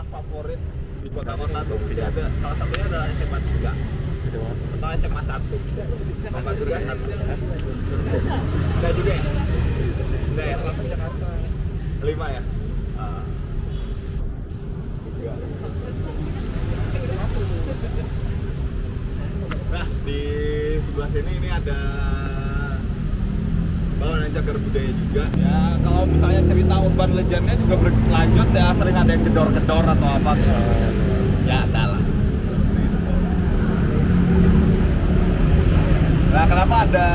favorit di kota-kota tuh mesti ada, salah satunya adalah SMA 3 atau SMA 1. Bapak juga kan? Enggak juga ya? Enggak ya? 5 ya? Nah, di sebelah sini ini ada Balai Cagar Budaya juga. Ya, kalau misalnya cerita urban legendnya juga berlanjut ya, sering ada yang gedor-gedor atau apa tuh. Ya, ada lah. Nah, kenapa ada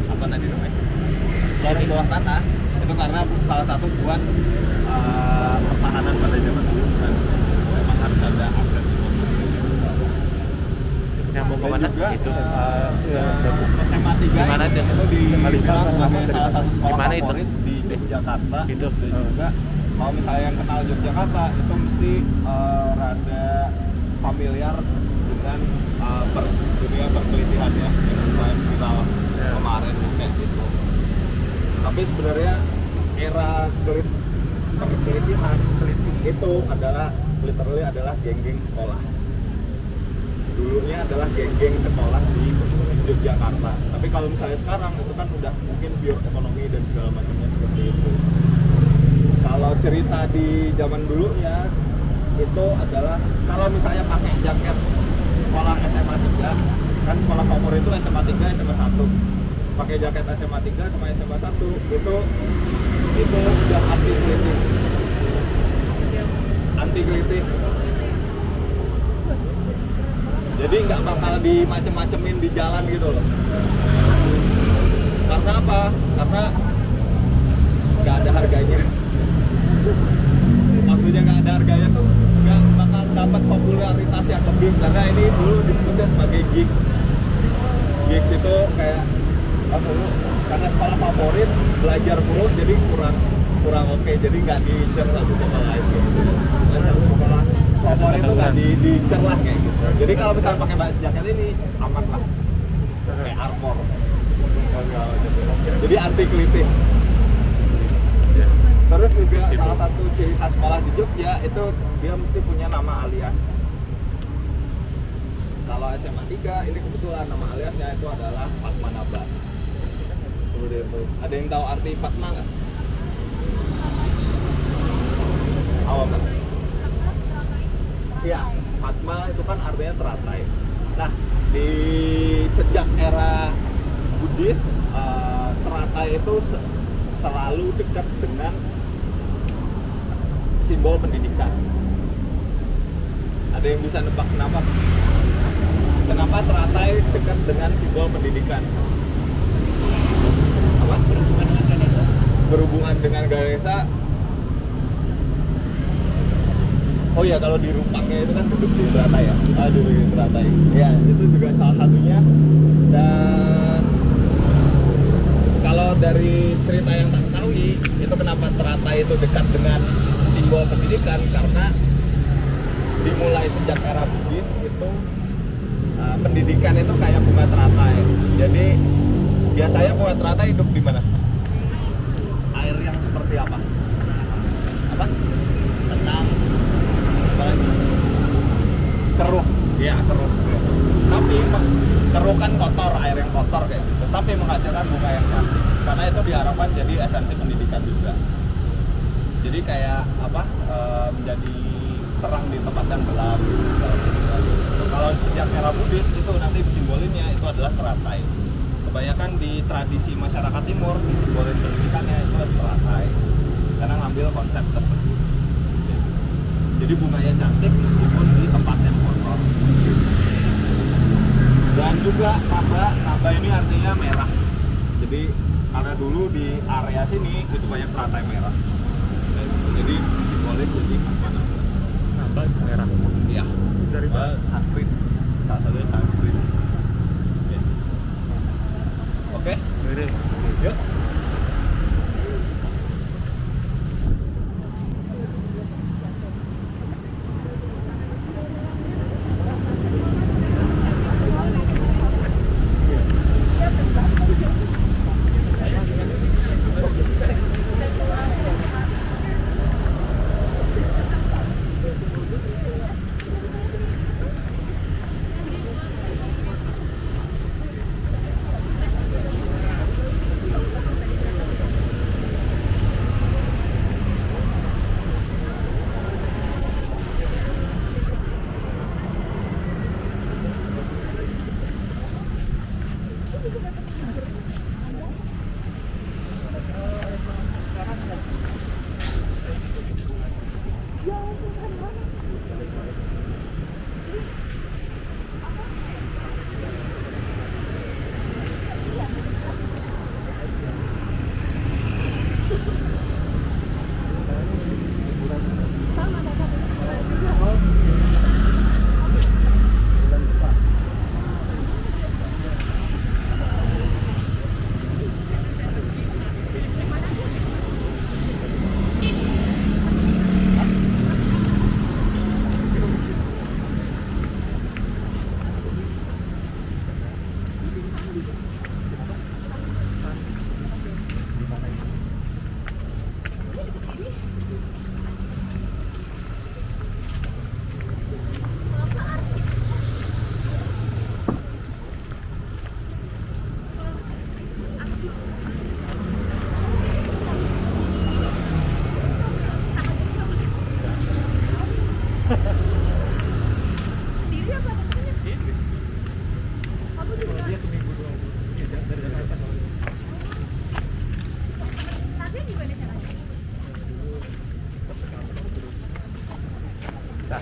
apa tadi namanya? Lorong bawah tanah? Itu karena salah satu buat pertahanan pada zaman dulu kan. Memang harus ada akses. Yang mau kemana? Itu SMA 3 dimana itu dikenal sebagai salah satu sekolah dimana favorit di Yogyakarta. Itu. Dan juga kalau misalnya yang kenal Yogyakarta itu mesti rada familiar dengan dunia perkelitian ya, yang selain viral kemarin kayak gitu. Tapi sebenarnya era perkelitian itu adalah literally adalah geng-geng sekolah. Dulunya adalah geng-geng sekolah di Yogyakarta. Tapi kalau misalnya sekarang itu kan udah mungkin pure ekonomi dan segala macamnya seperti itu. Kalau cerita di zaman dulu ya itu adalah kalau misalnya pakai jaket sekolah SMA 3, kan sekolah favorit itu SMA 3, SMA 1. Pakai jaket SMA 3 sama SMA 1 itu udah anti kritik. Jadi nggak bakal dimacem-macemin di jalan gitu loh. Karena apa? Karena nggak ada harganya. Maksudnya nggak ada harganya tuh nggak bakal dapat popularitas yang lebih, karena ini dulu disebutnya sebagai gigs. Gigs itu kayak karena sekolah favorit belajar mulu jadi kurang oke, jadi nggak diincar satu sama lain gitu. Sekolah favorit itu nggak diincar lah kayak gitu. Jadi kalau misalnya pakai jaket ini aman lah, kayak armor. Jadi anti kritik. Terus juga salah satu ciri khas sekolah di Jogja itu dia mesti punya nama alias. Kalau SMA 3 ini kebetulan nama aliasnya itu adalah Padmanaba. Ada yang tahu arti Padma nggak? Awam kan? Iya, Padma itu kan artinya teratai. Nah, di sejak era Buddhis, teratai itu selalu dekat dengan simbol pendidikan. Ada yang bisa nebak kenapa? Kenapa teratai dekat dengan simbol pendidikan? Apa? Berhubungan dengan Ganesha. Oh ya, kalau di Rupangnya itu kan duduk di teratai ya. Duduk di teratai. Ya, itu juga salah satunya. Dan kalau dari cerita yang tak ketahui, itu kenapa teratai itu dekat dengan simbol pendidikan, karena dimulai sejak era Buddhis itu pendidikan itu kayak bunga teratai. Jadi biasanya bunga teratai hidup di mana? Air yang seperti apa? Apa? Tenang. Keruh. Iya, keruh. Tapi keruh kan kotor, air yang kotor kayak gitu. Tapi menghasilkan bunga yang cantik. Karena itu diharapkan jadi esensi pendidikan juga. Jadi kayak apa? Menjadi terang di tempat yang gelap. Kalau sejak era Buddhis itu nanti disimbolinnya itu adalah teratai. Kebanyakan di tradisi masyarakat timur disimbolin pendidikannya itu teratai. Karena ngambil konsep tersebut. Jadi bunganya cantik meskipun di tempat yang kotor. Dan juga naba ini artinya merah. Jadi karena dulu di area sini itu banyak teratai merah. Jadi simbolik jadi apa namanya? Naba merah. Iya. Dari Sanskrit. Salah satunya Sanskrit. Ya. Oke. Yuk.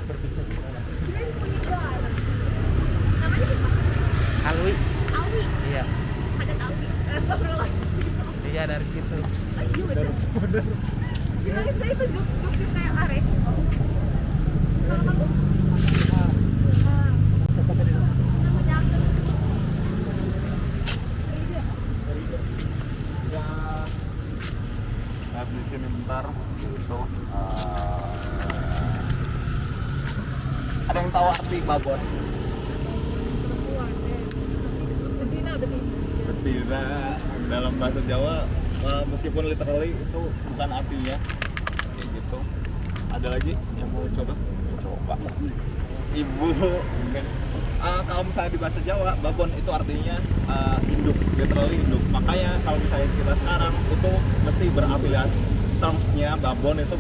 bisa. Namanya siapa? Alwi. Awi. Iya. Ada Awi. Astagfirullah. Iya dari situ. Iya bener. Kirain saya itu jokes kayak are. Kalau kamu? Namanya aku. Ya, di sini bentar gitu. Ada yang tahu arti babon? Betina. Betina dalam bahasa Jawa, meskipun literally itu bukan artinya kayak gitu. Ada lagi yang mau coba? Coba. Ibu, mungkin. Kalau misalnya di bahasa Jawa, babon itu artinya induk, literally induk. Makanya kalau misalnya kita sekarang itu mesti berafiliasi, termsnya babon itu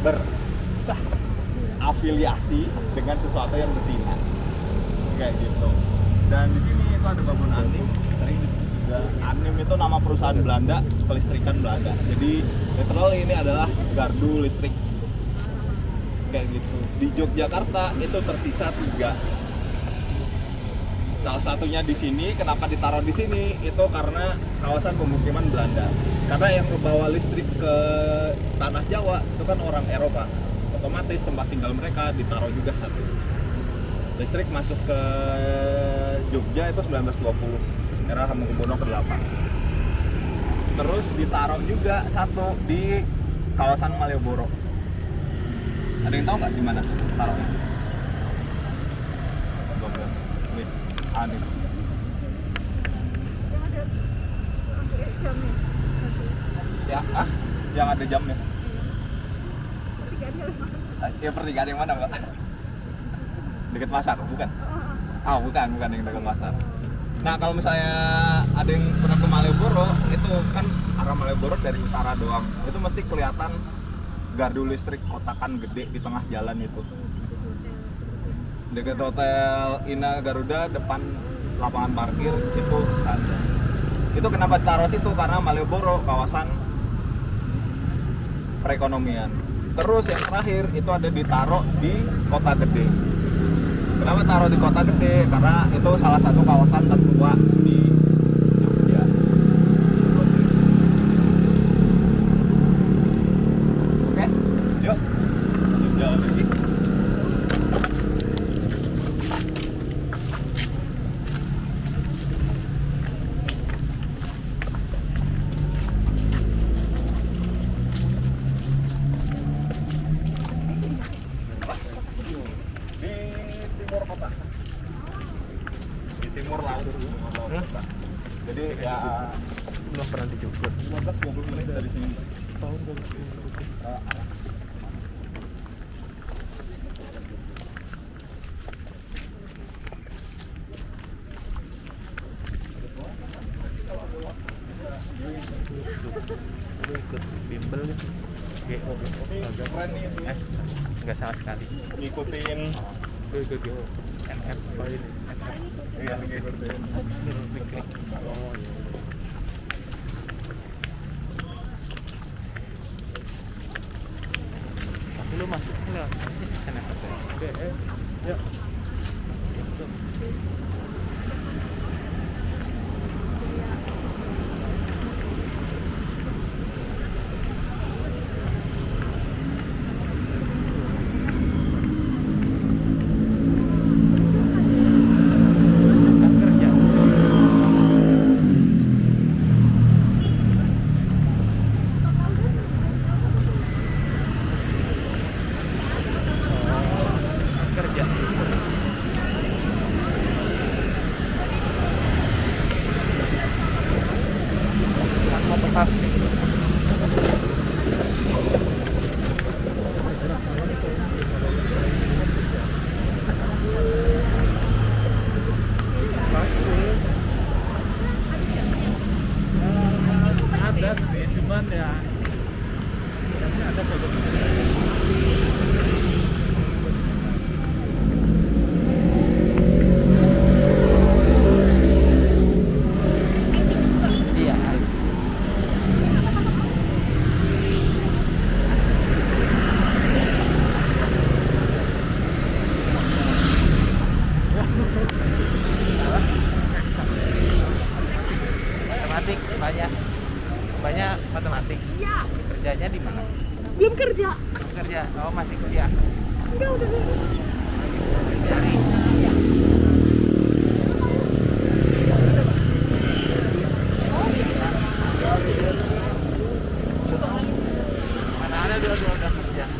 berafiliasi dengan sesuatu yang betina, kayak gitu. Dan di sini itu ada babon Anim. Anim itu nama perusahaan Belanda, kelistrikan Belanda. Jadi literally ini adalah gardu listrik, kayak gitu. Di Yogyakarta itu tersisa 3. Salah satunya di sini. Kenapa ditaruh di sini? Itu karena kawasan pemukiman Belanda. Karena yang membawa listrik ke tanah Jawa itu kan orang Eropa. Otomatis tempat tinggal mereka ditaruh juga satu. Listrik masuk ke Jogja itu 1920, era Hamengkubuwono ke-8. Terus ditaruh juga satu di kawasan Malioboro. Ada yang tahu nggak di mana taruhnya? Anim. Yang ada jamnya. Ya, yang ada jamnya. Pertigaannya lama. Ya pertigaan yang mana, Mbak? Dekat pasar, bukan? Bukan yang dekat pasar. Nah, kalau misalnya ada yang pernah ke Malioboro, itu kan arah Malioboro dari utara doang. Itu mesti kelihatan gardu listrik kotakan gede di tengah jalan itu. Dekat hotel Ina Garuda, depan lapangan parkir itu ada. Itu kenapa taruh situ? Karena Malioboro kawasan perekonomian. Terus yang terakhir itu ada ditaruh di Kota Gede. Kenapa taruh di Kota Gede? Karena itu salah satu kawasan tertua di Jogja. Oke, yuk lanjut jalan lagi. Timur laut kota. Jadi ya Belum pernah di Jogja. 15-20 menit dari sini. Tahun 2000. Lu ikut bimbel gitu. Keren nih ini. Enggak sama sekali. Ngikutin. Gue ikut NF ini. Iya, ngikutin. Oh, iya. Tapi lu masuknya lewat NF ya? Oke, ya. Gitu. Kan kerja. Kerja. kerja. Kerja, oh masih kerja. Enggak, udah nih. Cari. Mana ada dua-dua udah kerja.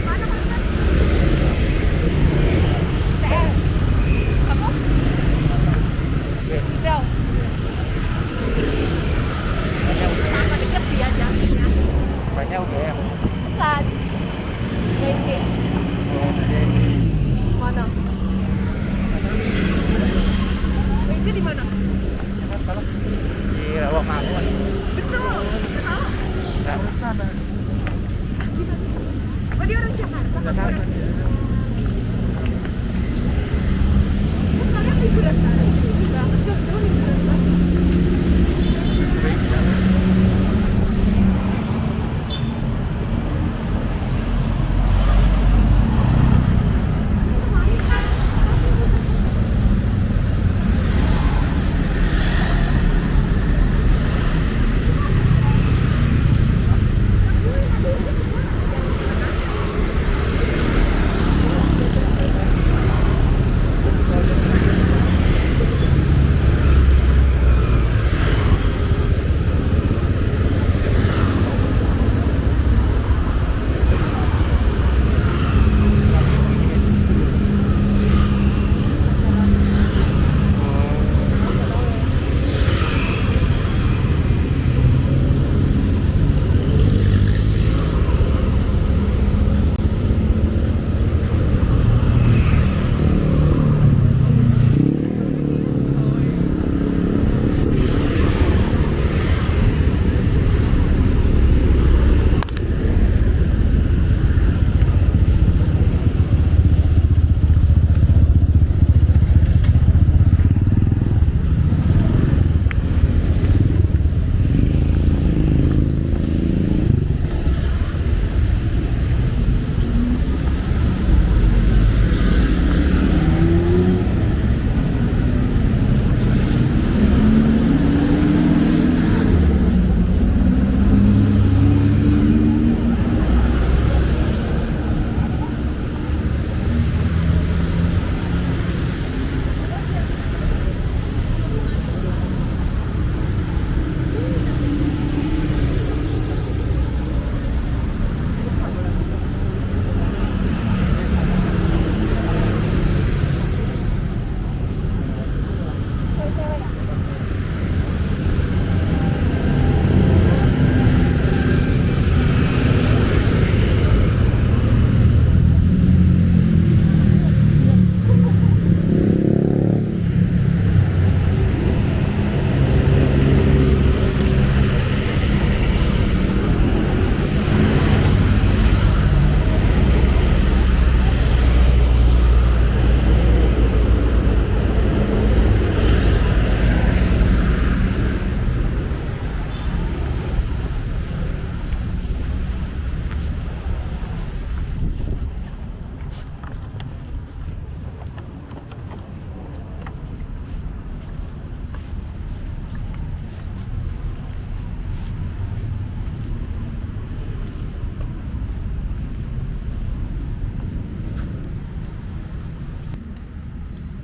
Mana mana? Kamu? Bro. Sama deket sih ya jalannya. Banyak UGM. Bukan. JT. Mana? JT di mana? Di Rawamangun. Betul. Kenal? Nah, sana. Oh, dia orang Jakarta. Jakarta. Bukannya figuran tadi. Enggak, jauh figuran tadi.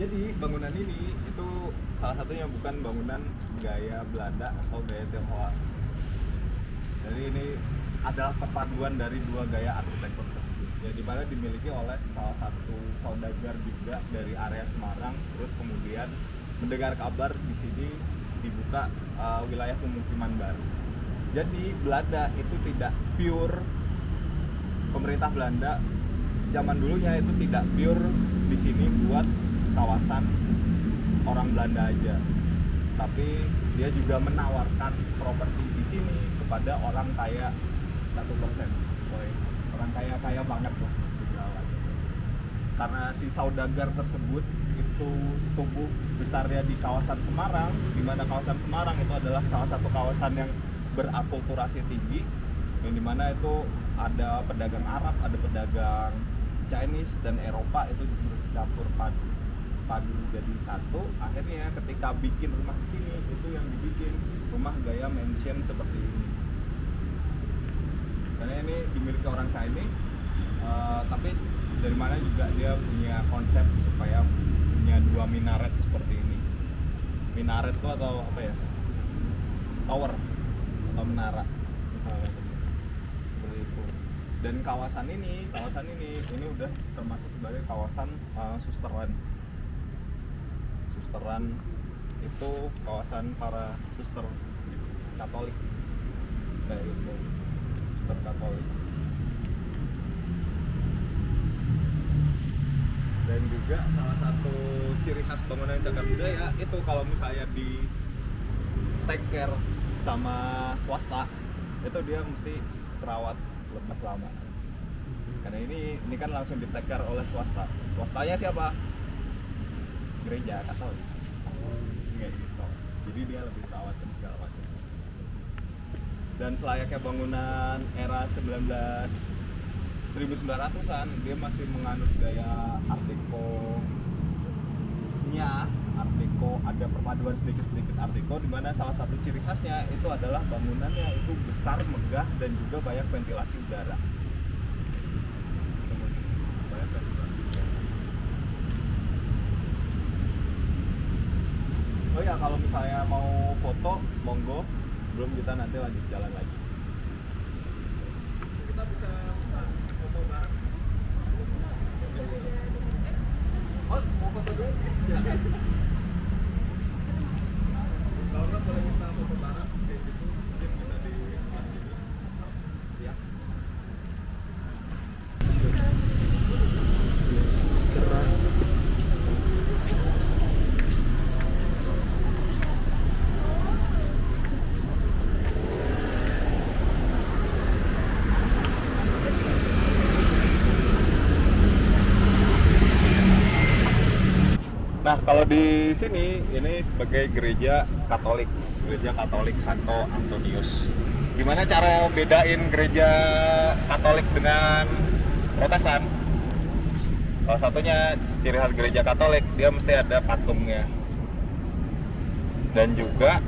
Jadi bangunan ini itu salah satunya bukan bangunan gaya Belanda atau gaya Tionghoa. Jadi ini adalah perpaduan dari dua gaya arsitektur tersebut. Ya, di mana dimiliki oleh salah satu saudagar juga dari area Semarang. Terus kemudian mendengar kabar di sini dibuka wilayah pemukiman baru. Jadi Belanda itu tidak pure, pemerintah Belanda zaman dulunya itu tidak pure di sini buat kawasan orang Belanda aja, tapi dia juga menawarkan properti di sini kepada orang kaya 1%, orang kaya banget loh, karena si saudagar tersebut itu tumbuh besarnya di kawasan Semarang, di mana kawasan Semarang itu adalah salah satu kawasan yang berakulturasi tinggi, yang dimana itu ada pedagang Arab, ada pedagang Chinese dan Eropa itu bercampur padu. berpadu jadi satu. Akhirnya ketika bikin rumah di sini itu yang dibikin rumah gaya mansion seperti ini. Karena ini dimiliki orang Chinese, tapi dari mana juga dia punya konsep supaya punya 2 minaret seperti ini. Minaret itu atau apa ya? Tower atau menara misalnya seperti itu. Dan kawasan ini udah termasuk sebagai kawasan susteran. Susteran itu kawasan para suster Katolik kayak gitu, suster Katolik. Dan juga salah satu ciri khas bangunan cagar budaya itu kalau misalnya di take care sama swasta itu dia mesti terawat lebih lama. Karena ini kan langsung di take care oleh swasta. Swastanya siapa? Gereja Katolik. Kayak gitu. Jadi dia lebih terawat dan segala macam. Dan selayaknya bangunan era 1900-an dia masih menganut gaya Art Deco-nya. Art Deco, ada perpaduan sedikit-sedikit Art Deco, di mana salah satu ciri khasnya itu adalah bangunannya itu besar, megah, dan juga banyak ventilasi udara. Banyak ventilasi udara. Oh ya, kalau misalnya mau foto, monggo. Sebelum kita nanti lanjut jalan lagi. Kita bisa foto bareng. Oh, mau foto dulu? Silakan. Kalau nggak boleh kita foto bareng kayak gitu, mungkin bisa di sebelah sini. Ya. Nah, kalau di sini ini sebagai gereja Katolik Santo Antonius. Gimana cara bedain gereja Katolik dengan Protestan? Salah satunya ciri khas gereja Katolik dia mesti ada patungnya. Dan juga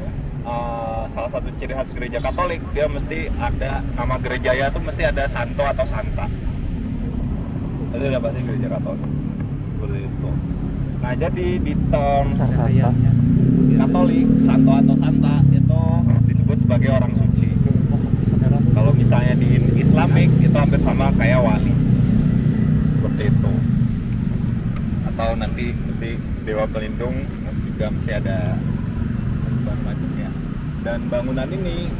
salah satu ciri khas gereja Katolik dia mesti ada nama gerejanya tuh mesti ada Santo atau Santa. Itu udah pasti gereja Katolik. Seperti itu. Nah, jadi di terms Katolik, Santo atau Santa itu disebut sebagai orang suci. Kalau misalnya di Islamik itu hampir sama kayak wali. Seperti itu. Atau nanti mesti dewa pelindung juga mesti ada segala macamnya. Dan bangunan ini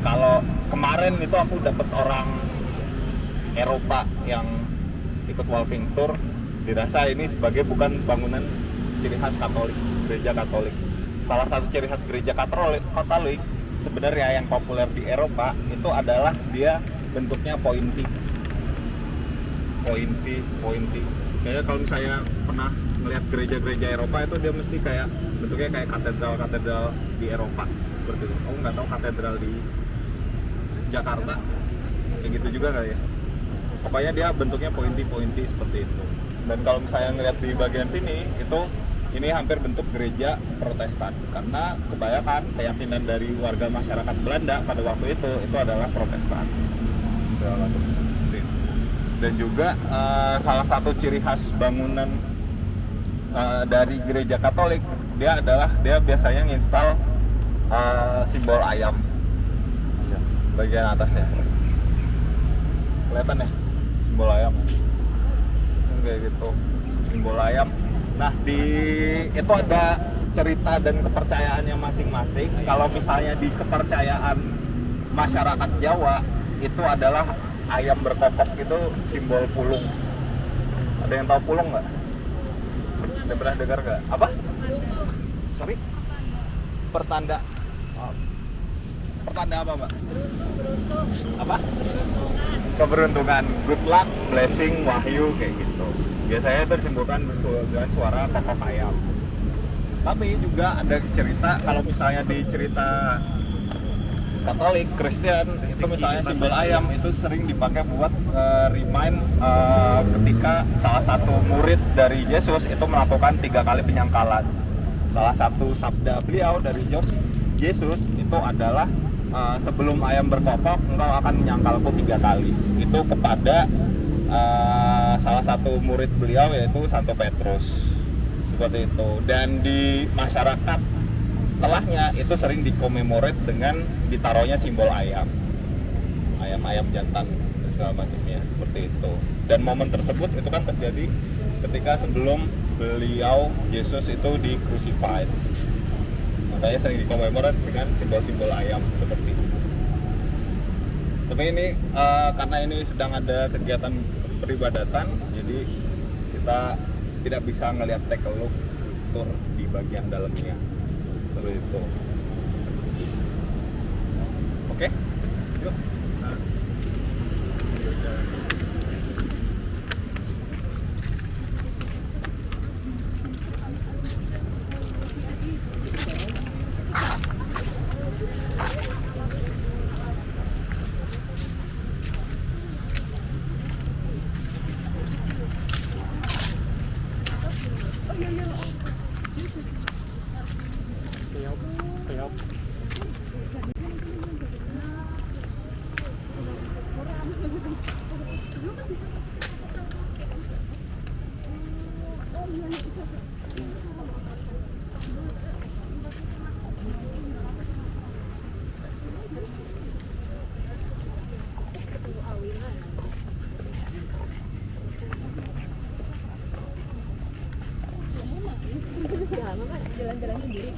kalau kemarin itu aku dapat orang Eropa yang ikut walking tour, dirasa ini sebagai bukan bangunan ciri khas Katolik, gereja Katolik. Salah satu ciri khas gereja Katolik sebenarnya yang populer di Eropa itu adalah dia bentuknya pointy. Kayak kalau misalnya pernah melihat gereja-gereja Eropa itu dia mesti kayak bentuknya kayak katedral di Eropa seperti itu. Kamu nggak tahu katedral di Jakarta kayak gitu juga kali ya. Pokoknya dia bentuknya pointy seperti itu. Dan kalau misalnya ngeliat di bagian sini itu ini hampir bentuk gereja Protestan karena kebanyakan keyakinan dari warga masyarakat Belanda pada waktu itu adalah Protestan. Dan juga salah satu ciri khas bangunan dari gereja Katolik dia biasanya nginstal simbol ayam bagian atasnya. Kelihatan ya simbol ayam kayak gitu, simbol ayam. Nah, itu ada cerita dan kepercayaannya masing-masing. Kalau misalnya di kepercayaan masyarakat Jawa itu adalah ayam berkokok itu simbol pulung. Ada yang tahu pulung nggak? Udah pernah dengar nggak? Apa? Sorry? Pertanda. Pertanda apa, Mbak? Apa? Keberuntungan, good luck, blessing, wahyu kayak gitu. Biasanya itu disimbolkan dengan suara kokok ayam. Tapi juga ada cerita kalau misalnya di cerita Katolik, Kristen itu misalnya simbol ayam itu sering dipakai buat remind ketika salah satu murid dari Yesus itu melakukan 3 kali penyangkalan. Salah satu sabda beliau dari Yesus itu adalah sebelum ayam berkokok engkau akan menyangkalku 3 kali. Itu kepada salah satu murid beliau yaitu Santo Petrus. Seperti itu. Dan di masyarakat setelahnya itu sering dikomemorat dengan ditaruhnya simbol ayam jantan dan segala macamnya seperti itu. Dan momen tersebut itu kan terjadi ketika sebelum beliau Yesus itu di crucified, makanya sering dikomemorat dengan simbol-simbol ayam seperti itu. Tapi ini karena ini sedang ada kegiatan peribadatan, jadi kita tidak bisa ngelihat take a look tour di bagian dalamnya. Seperti itu. Oke, yuk. Jalan-jalan sendiri.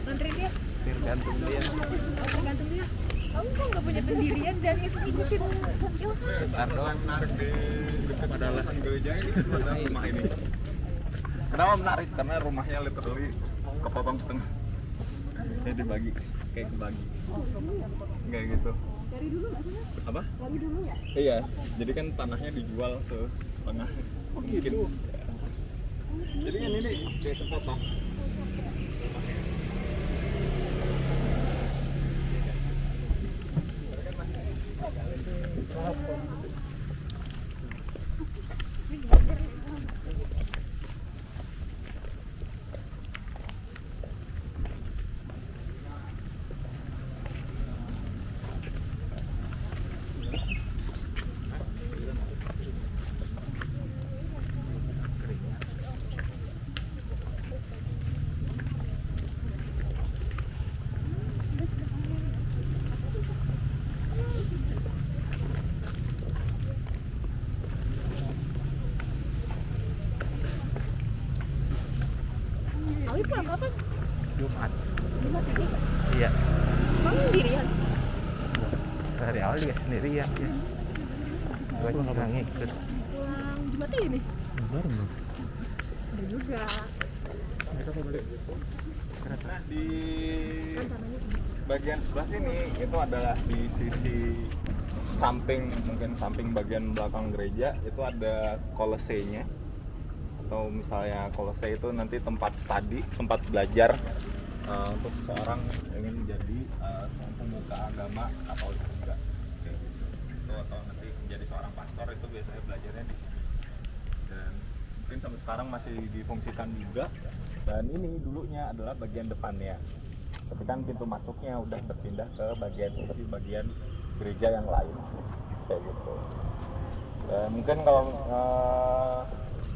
Antri dia. Tergantung dia. Tergantung dia. Kamu kok nggak punya pendirian dan ikutin Ntar doang menarik di dekat kawasan gereja ini, ada rumah ini. Kenapa menarik? Karena rumahnya literally kepotong setengah. Ini dibagi, kayak kebagi. Kayak gitu. dari dulu nggak sih? Apa? Dari dulu ya? Iya, jadi kan tanahnya dijual setengah. Mungkin. Ya. Jadi kan ini kayak kepotong. Awi pulang kapan? Jumat. Jumat ini. Iya. Kamu sendirian? Dari awal juga sendirian ya. Gue juga ngikut. Pulang Jumat ini? Baru belum. Ada juga. Mereka kok balik. Nah, di Rencananya bagian sebelah sini itu adalah di sisi samping, mungkin samping bagian belakang gereja itu ada kolosenya, atau misalnya kolose itu nanti tempat study, tempat belajar untuk seseorang ingin menjadi pemuka agama Katolik juga, kayak gitu. Itu atau nanti menjadi seorang pastor itu biasanya belajarnya di sini, dan mungkin sampai sekarang masih difungsikan juga. Dan ini dulunya adalah bagian depannya, tapi kan pintu masuknya udah berpindah ke bagian gereja yang lain kayak gitu. Dan mungkin kalau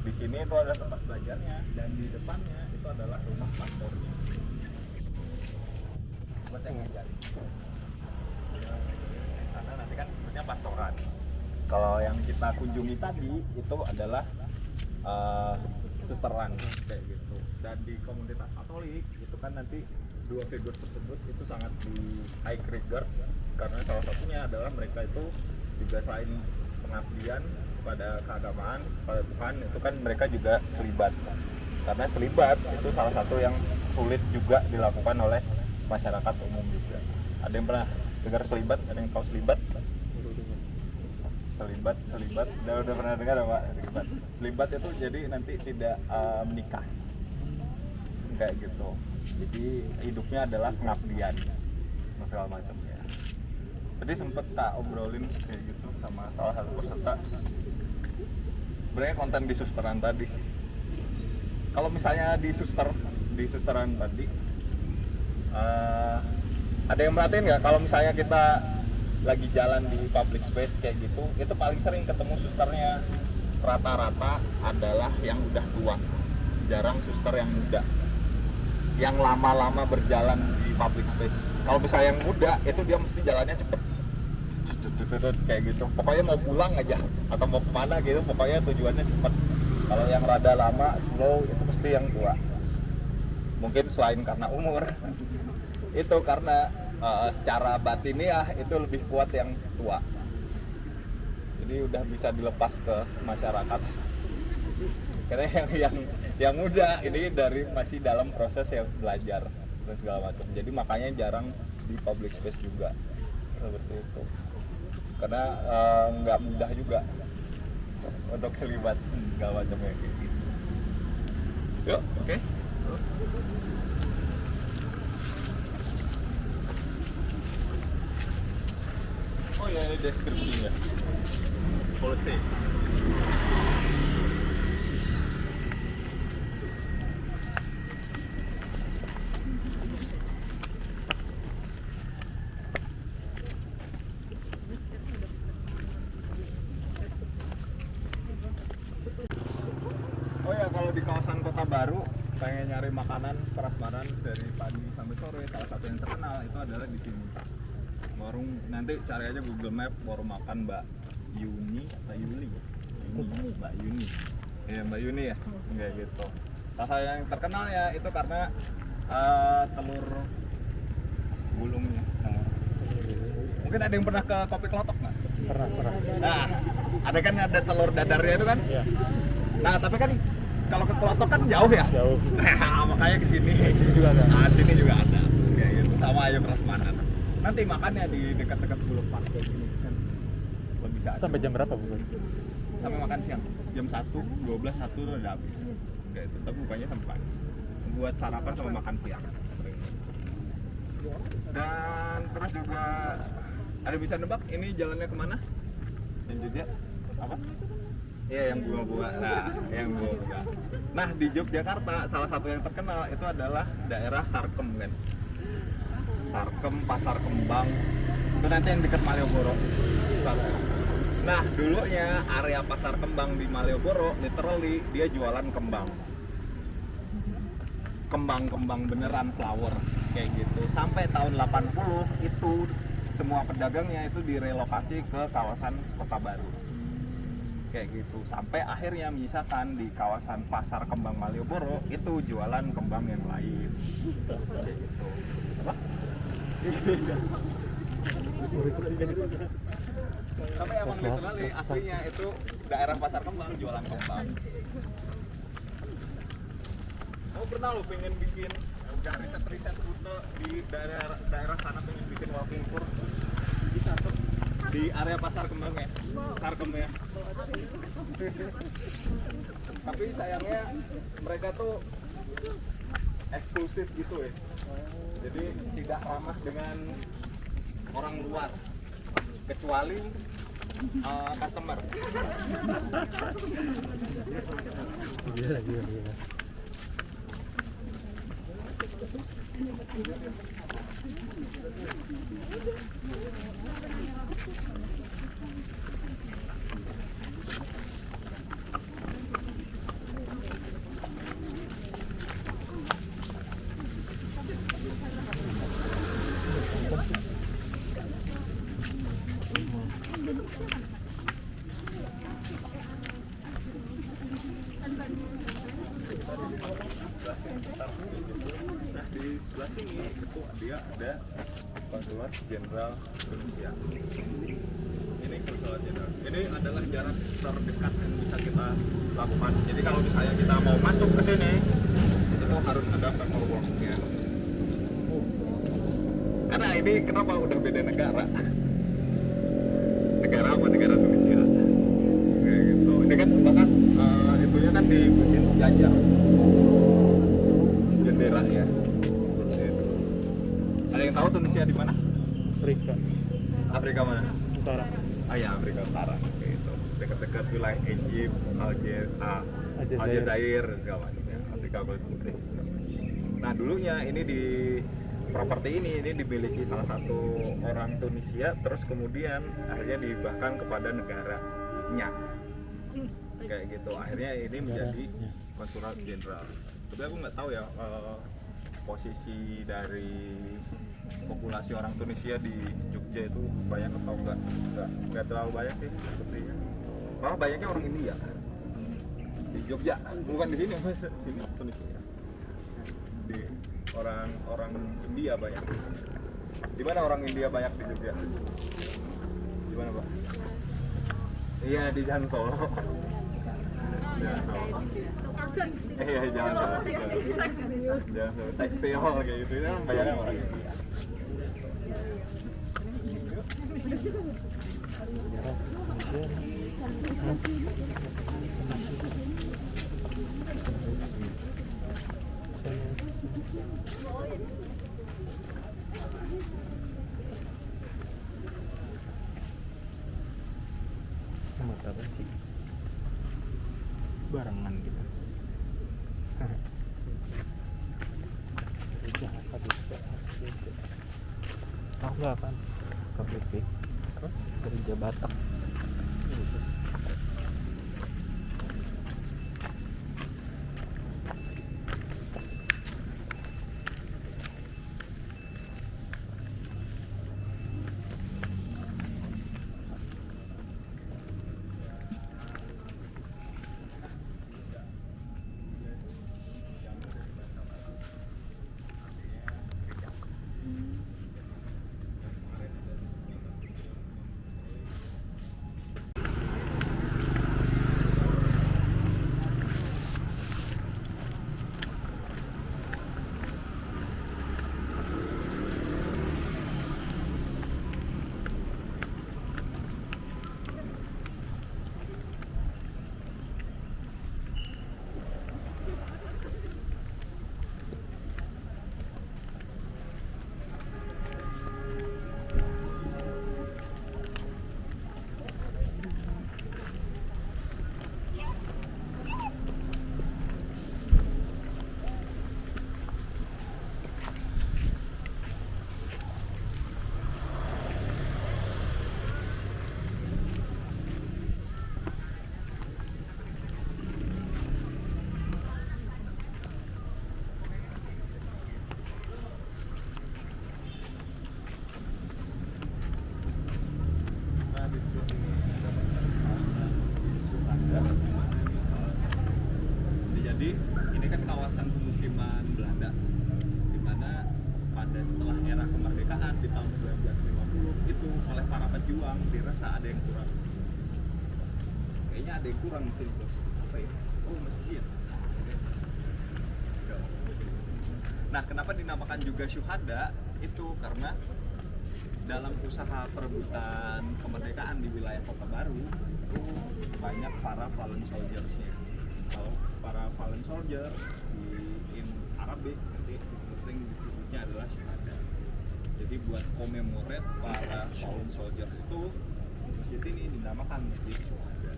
di sini itu ada tempat belajarnya, dan di depannya itu adalah rumah pastornya buat yang ngajarin. Karena nanti kan sebenarnya pastoran. Kalau yang kita kunjungi tadi itu adalah susteran kayak gitu. Dan di komunitas Katolik itu kan nanti dua figur tersebut itu sangat di high regard, karena salah satunya adalah mereka itu juga selain pengabdian pada keagamaan, pada Tuhan, itu kan mereka juga selibat. Karena selibat itu salah satu yang sulit juga dilakukan oleh masyarakat umum juga. Ada yang pernah dengar selibat? Ada yang tahu selibat? Selibat udah pernah dengar ya Pak? Selibat itu jadi nanti tidak menikah kayak gitu, jadi hidupnya adalah pengabdian segala macamnya. Tadi sempet tak obrolin kayak gitu sama salah satu peserta, sebenarnya konten di susteran tadi sih. Kalau misalnya di susteran tadi ada yang merhatiin nggak kalau misalnya kita lagi jalan di public space kayak gitu, itu paling sering ketemu susternya rata-rata adalah yang udah tua, jarang suster yang muda yang lama-lama berjalan di public space. Kalau misalnya yang muda itu dia mesti jalannya cepet kayak gitu, pokoknya mau pulang aja atau mau kemana gitu, pokoknya tujuannya cepet. Kalau yang rada lama slow itu mesti yang tua, mungkin selain karena umur itu karena secara batiniah itu lebih kuat yang tua, jadi udah bisa dilepas ke masyarakat. Karena yang muda ini dari masih dalam proses yang belajar dan segala macam, jadi makanya jarang di public space juga seperti itu, karena nggak mudah juga untuk selibat segala macam kayak gitu. Yuk, oke. Oh ya, ini deskripsinya. Policy. Oh ya, kalau di kawasan Kota Baru pengen nyari makanan prasmanan dari pagi sampai sore, salah satu yang terkenal itu adalah di sini. Warung, nanti cari aja Google Map, warung makan Mbak Yuni atau Yuli. Mbak Yuni. Ya, Mbak Yuni ya. Kayak gitu. Salah satu yang terkenal ya itu karena telur gulungnya. Mungkin ada yang pernah ke Kopi Klotok nggak? Pernah. Nah, ada telur dadarnya itu kan? Iya. Nah, tapi kan kalau ke Klotok kan jauh ya? Jauh. Nah, makanya ke sini. Sini juga ada. Nah, sini juga ada. Kayak gitu. Sama ayam prasmanan. Nanti makannya di dekat-dekat Bulog Park kayak gini kan. Lebih bisa. Sampai jam berapa Bu? Sampai makan siang. Jam 1, 12, 1 udah habis. Kayak itu. Tapi bukanya sampai pagi. Buat sarapan sama makan siang. Dan terus juga ada bisa nebak ini jalannya kemana? Yang Jogja? Apa? Iya, yang bunga-bunga. Nah, yang bunga-bunga. Nah, di Yogyakarta salah satu yang terkenal itu adalah daerah Sarkem kan. Sarkem, Pasar Kembang. Itu nanti yang dekat Malioboro. Nah, dulunya area Pasar Kembang di Malioboro literally dia jualan kembang. Kembang beneran flower kayak gitu. Sampai tahun 80 itu semua pedagangnya itu direlokasi ke kawasan Kota Baru. Kayak gitu. Sampai akhirnya misalkan di kawasan Pasar Kembang Malioboro itu jualan kembang yang lain. Kayak gitu. Apa? Tapi emang literally aslinya itu daerah Pasar Kembang jualan kembang. Oh, pernah lo pengen bikin riset rute di daerah sana, pengen bikin walking tour bisa tuh di area Pasar Kembang ya, Sarkem ya. Tapi sayangnya mereka tuh eksklusif gitu ya, jadi tidak ramah dengan orang luar kecuali customer. Gila. Nah, di sebelah sini itu dia ada Konsulat Jenderal Indonesia. Ini Konsulat Jenderal. Ini adalah jarak terdekat yang bisa kita lakukan. Jadi kalau misalnya kita mau masuk ke sini, itu harus ada paperwork-nya. Karena ini kenapa udah beda negara? Negara apa? Negara Indonesia. Tunisia di mana? Afrika Afrika mana? Utara. Ah ya, Afrika Utara gitu. Dekat-dekat wilayah Egypt, Aljazair dan segala macam ya. Afrika kulit putih. Nah, dulunya ini di properti ini dimiliki salah satu orang Tunisia, terus kemudian akhirnya dihibahkan kepada negaranya. Kayak gitu. Akhirnya ini menjadi konsulat jenderal. Tapi aku nggak tahu ya posisi dari populasi orang Tunisia di Jogja itu banyak atau nggak terlalu banyak sih sepertinya. Malah banyaknya orang India di Jogja, bukan di sini, sini Tunisia. Di orang India banyak. Di mana orang India banyak di Jogja? Di mana, Pak? Iya, di Jalan Solo. Jalan Solo. Iya, Jalan Solo. Jalan Solo. Tekstil kayak gitu kan banyaknya orang India. Mata benci barengan gitu. Jakarta juga. Tahu nggak kan? KBP kerja Batak. Gitu. Jadi ini kan kawasan pemukiman Belanda, di mana pada setelah era kemerdekaan di tahun 1950 itu oleh para pejuang dirasa ada yang kurang. Kayaknya ada yang kurang di sini, Bos. Apa ya? Oh, masjid. Nah, kenapa dinamakan juga syuhada? Itu karena dalam usaha perebutan kemerdekaan di wilayah Kota Baru itu banyak para fallen soldiers-nya. Kalau para fallen soldiers in Arabic nanti disebutnya adalah syuhada. Jadi buat commemorate para fallen soldiers itu masjid ini dinamakan masjid syuhada.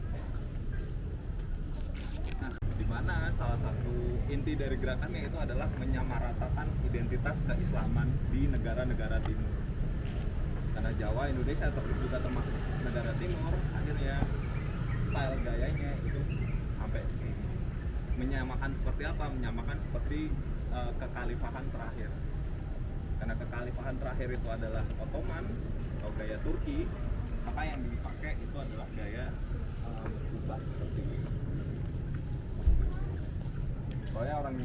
Nah, di mana salah satu inti dari gerakannya itu adalah menyamaratakan identitas keislaman di negara-negara timur. Karena Jawa, Indonesia juga termasuk negara timur, akhirnya style gayanya itu sampai di sini. Menyamakan seperti apa? Menyamakan seperti kekhalifahan terakhir. Karena kekhalifahan terakhir itu adalah Ottoman atau gaya Turki, maka yang dipakai itu adalah gaya berubah seperti ini. Soalnya orang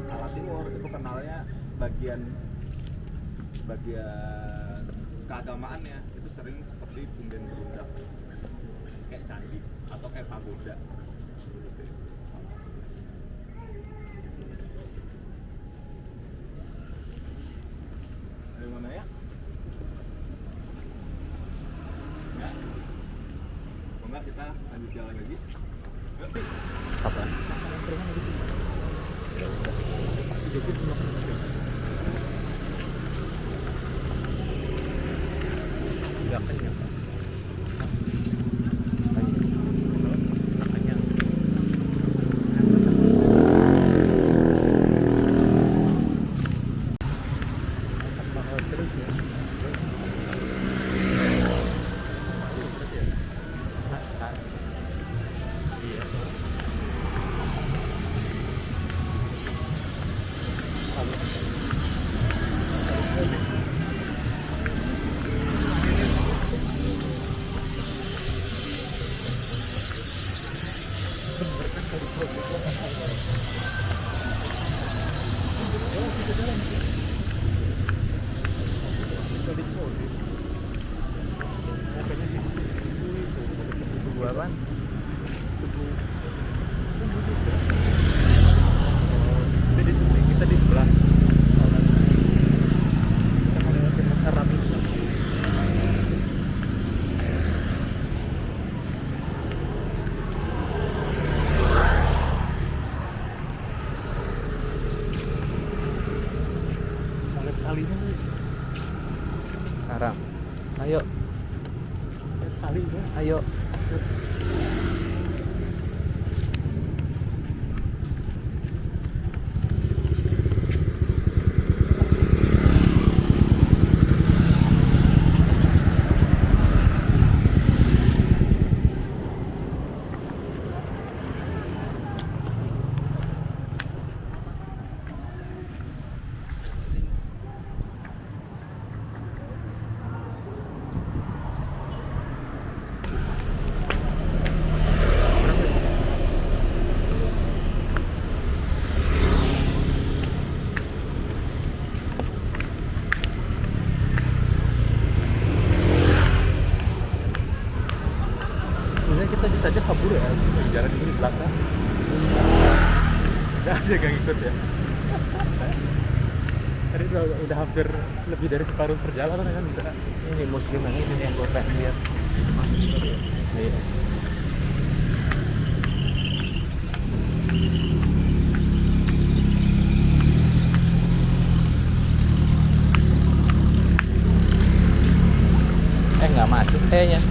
arah timur itu kenalnya bagian keagamaannya itu sering seperti punden berundak, kayak candi atau kayak pagoda. Dari mana ya? Ya. Enggak, kita lanjut jalan lagi. Yuk. Kapan? Ya udah. Dikit cuma nggak kenyang. Nggak kenyang. Mahal terus ya. Iya. Apaan? Kita di sini, kita di sebelah. Kita mau lewatin Arab itu. Mau lihat kalinya nih. Sekarang. Ayo, Lihat kali ya. ayo. Sebenarnya kita bisa aja kabur ya, jalan ini di belakang. Nggak ada yang ikut ya. Tadi udah hampir lebih dari separuh perjalanan kan bisa. Ini muslim ini yang gue pengen lihat. Iya. Nggak masuk kayaknya.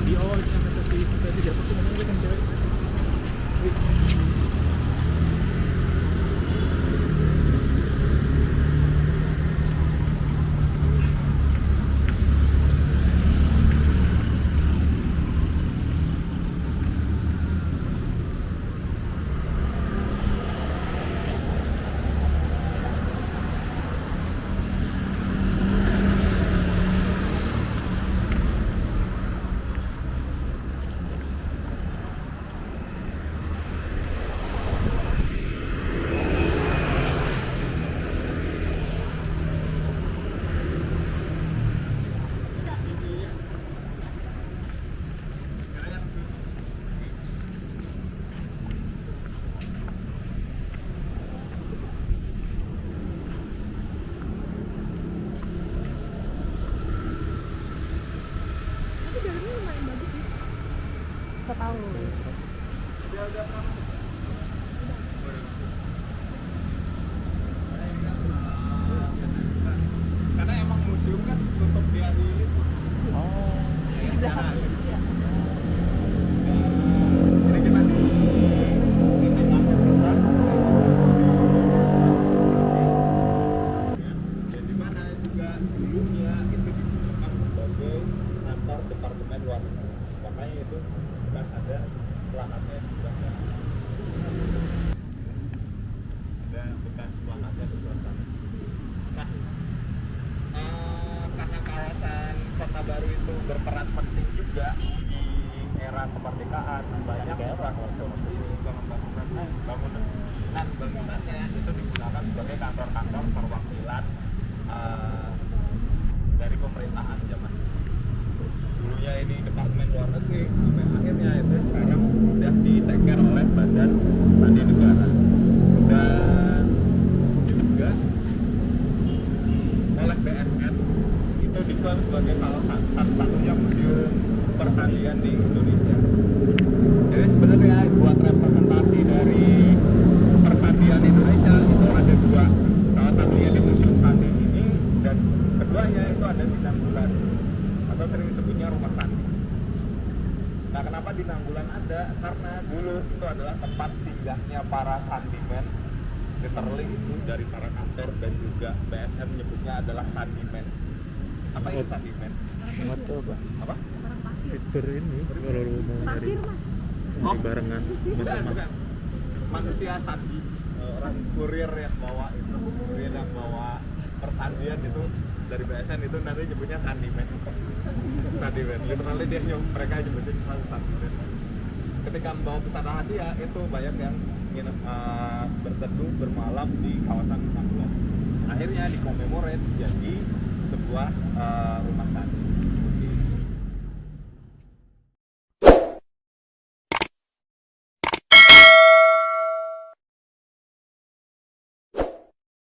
Di awal sampai ke si tadi siapa sih namanya kan cewek. Tapi jalannya lumayan bagus sih. Kita tahu. Karena emang museum kan tutup di hari itu. Oh. Di belakang Indonesia. Jadi kita di tengah kota. Dan di mana juga dulunya itu digunakan sebagai kantor departemen luar negeri. Makanya itu kan ada pelakatnya di belakang. Ada bekas pelakatnya di belakang. Nah, karena kawasan Kota Baru itu berperan penting juga di era kemerdekaan, banyak infrastruktur bangunannya itu digunakan sebagai kantor-kantor perwakilan dari pemerintahan zaman dulunya ini Departemen Luar Negeri, sampai akhirnya itu sekarang udah di take care oleh Badan Sandi Negara dan juga oleh BSN. Itu diklaim sebagai salah satu-satunya museum persandian di Indonesia. Jadi sebenarnya buat representasi dari persandian Indonesia itu ada dua, salah satunya di Museum Sandi ini dan keduanya itu ada di Naunggulan atau sering karena dulu itu adalah tempat singgahnya para sandiman. Literally itu dari para kantor dan juga BSN menyebutnya adalah sandiman. Apa itu sandiman? Muat tuh apa? Apa? Orang pasir. fitur ini kalau lu mau nyari Pasir mas. Oh. barengan Bukan. Manusia sandi. Orang kurir yang bawa itu, kurir yang bawa persandian itu dari BSN itu nanti nyebutnya sandiman. Sandiman. Literally mereka nyebutin sandiman. Ketika membawa pesan rahasia itu banyak yang nginep berteduh bermalam di kawasan Magelang. Akhirnya dikomemorat jadi sebuah rumah